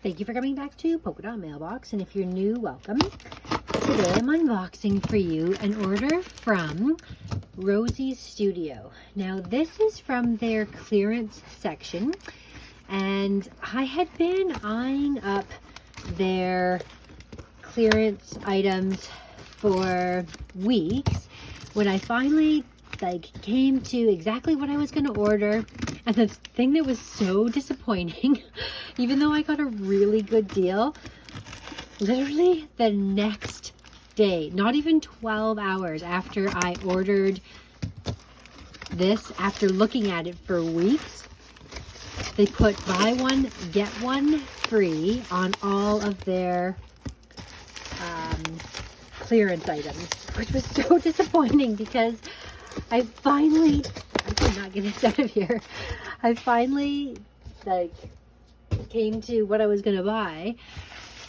Thank you for coming back to Polka Dot Mailbox, and if you're new, welcome. Today I'm unboxing for you an order from Rosie's Studio. Now this is from their clearance section, and I had been eyeing up their clearance items for weeks when I finally came to exactly what I was going to order. And the thing that was so disappointing, even though I got a really good deal, literally the next day, not even 12 hours after I ordered this, after looking at it for weeks, they put buy one, get one free on all of their clearance items, which was so disappointing because I could not get this out of here. I finally came to what I was gonna buy,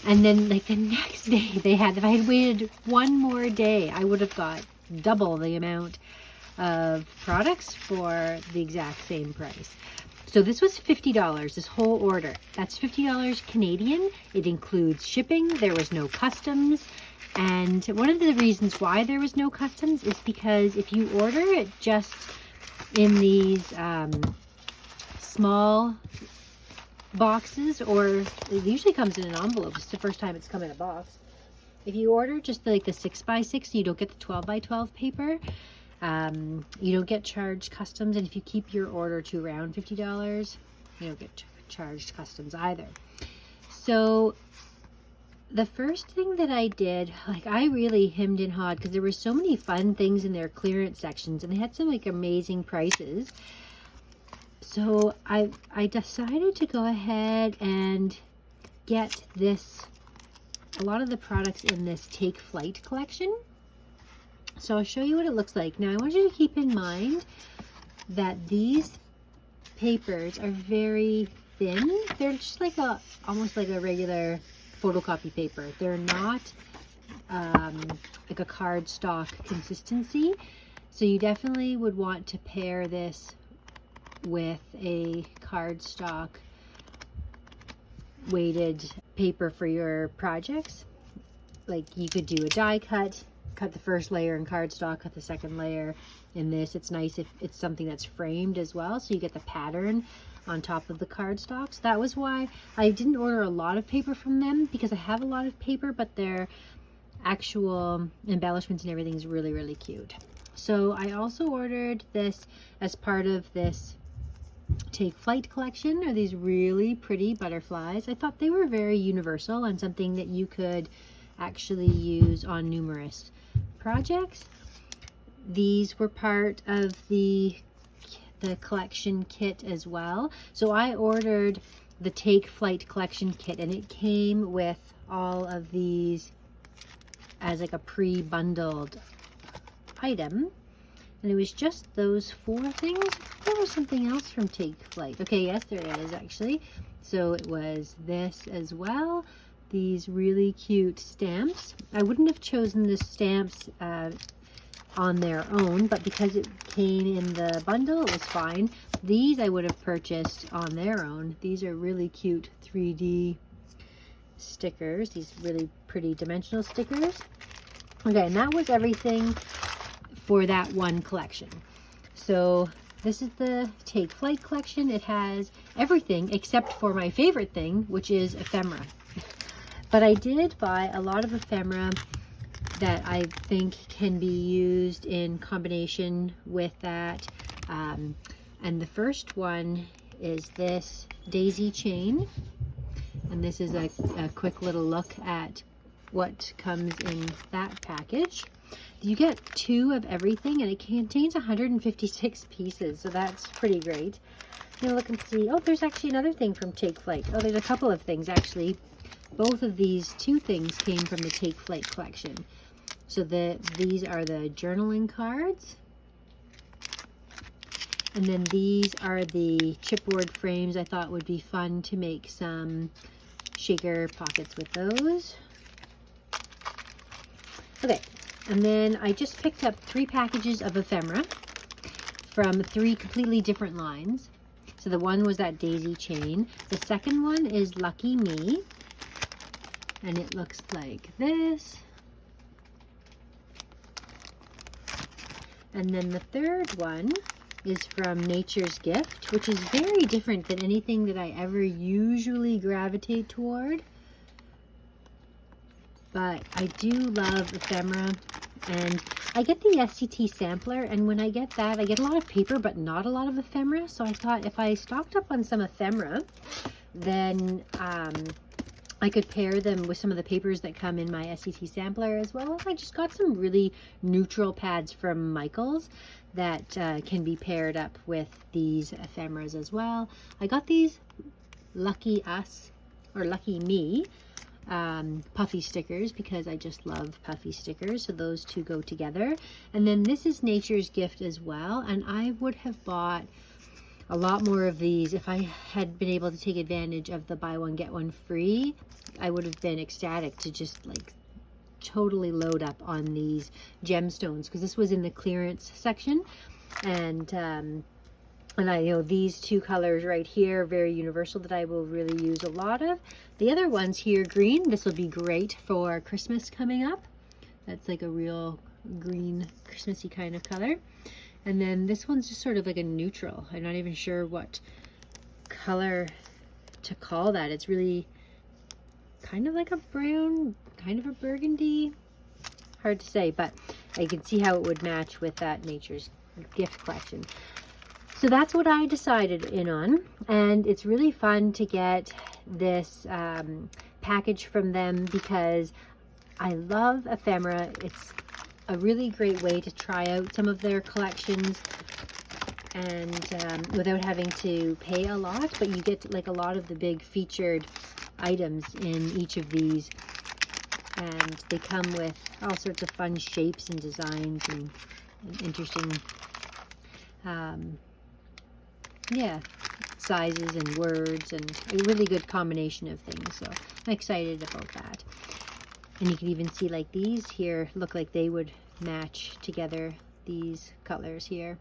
and then the next day they had, if I had waited one more day, I would have got double the amount of products for the exact same price. So this was $50, this whole order. That's $50 Canadian. It includes shipping. There was no customs. And one of the reasons why there was no customs is because if you order it just in these small boxes, or it usually comes in an envelope, it's the first time it's come in a box. If you order just the 6x6, you don't get the 12x12 paper. You don't get charged customs, and if you keep your order to around $50, you don't get charged customs either. So the first thing that I did, I really hemmed and hawed because there were so many fun things in their clearance sections, and they had some amazing prices. So I decided to go ahead and get a lot of the products in this Take Flight collection. So I'll show you what it looks like. Now I want you to keep in mind that these papers are very thin. They're just almost like a regular photocopy paper. They're not like a cardstock consistency. So you definitely would want to pair this with a cardstock weighted paper for your projects. You could do a die cut the first layer in cardstock, cut the second layer in this. It's nice if it's something that's framed as well, so you get the pattern on top of the cardstock. So that was why I didn't order a lot of paper from them, because I have a lot of paper, but their actual embellishments and everything is really, really cute. So I also ordered this as part of this Take Flight collection. Are these really pretty butterflies. I thought they were very universal and something that you could actually use on numerous projects. These were part of the collection kit as well. So I ordered the Take Flight collection kit, and it came with all of these as a pre-bundled item. And it was just those 4 things. There was something else from Take Flight. Okay, yes, there is actually. So it was this as well. These really cute stamps. I wouldn't have chosen the stamps on their own, but because it came in the bundle, it was fine. These I would have purchased on their own. These are really cute 3D stickers. These really pretty dimensional stickers. Okay, and that was everything for that one collection. So this is the Take Flight collection. It has everything except for my favorite thing, which is ephemera. But I did buy a lot of ephemera that I think can be used in combination with that. And the first one is this daisy chain. And this is a quick little look at what comes in that package. You get 2 of everything, and it contains 156 pieces, so that's pretty great. Now look and see. Oh, there's actually another thing from Take Flight. Oh, there's a couple of things actually. Both of these 2 things came from the Take Flight collection. So these are the journaling cards. And then these are the chipboard frames. I thought would be fun to make some shaker pockets with those. Okay, and then I just picked up 3 packages of ephemera from 3 completely different lines. So the one was that daisy chain. The second one is Lucky Me. And it looks like this. And then the third one is from Nature's Gift, which is very different than anything that I ever usually gravitate toward. But I do love ephemera, and I get the SCT sampler, and when I get that, I get a lot of paper, but not a lot of ephemera. So I thought if I stocked up on some ephemera, then I could pair them with some of the papers that come in my SCT sampler, as well as I just got some really neutral pads from Michaels that can be paired up with these ephemeras as well. I got these Lucky Us, or Lucky Me, puffy stickers, because I just love puffy stickers, so those two go together. And then this is Nature's Gift as well, and I would have bought a lot more of these if I had been able to take advantage of the buy one get one free. I would have been ecstatic to just like totally load up on these gemstones, because this was in the clearance section. And I know these two colors right here, very universal, that I will really use a lot of. The other ones here, green, this will be great for Christmas coming up. That's like a real green Christmassy kind of color. And then this one's just sort of like a neutral. I'm not even sure what color to call that. It's really kind of like a brown, kind of a burgundy. Hard to say, but I can see how it would match with that Nature's Gift collection. So that's what I decided in on, and it's really fun to get this package from them, because I love ephemera. It's a really great way to try out some of their collections, and without having to pay a lot, but you get like a lot of the big featured items in each of these, and they come with all sorts of fun shapes and designs and interesting yeah, sizes and words, and a really good combination of things. So I'm excited about that. And you can even see like these here look like they would match together, these colors here.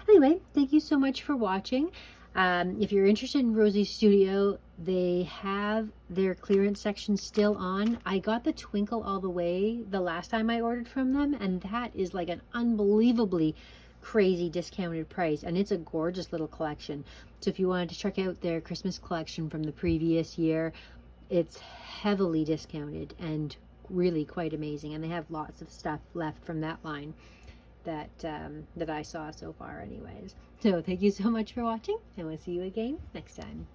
Anyway, thank you so much for watching. If you're interested in Rosie's Studio, they have their clearance section still on. I got the Twinkle All the Way the last time I ordered from them, and that is like an unbelievably crazy discounted price, and it's a gorgeous little collection. So if you wanted to check out their Christmas collection from the previous year, it's heavily discounted and really quite amazing, and they have lots of stuff left from that line that that I saw so far anyways. So thank you so much for watching, and we'll see you again next time.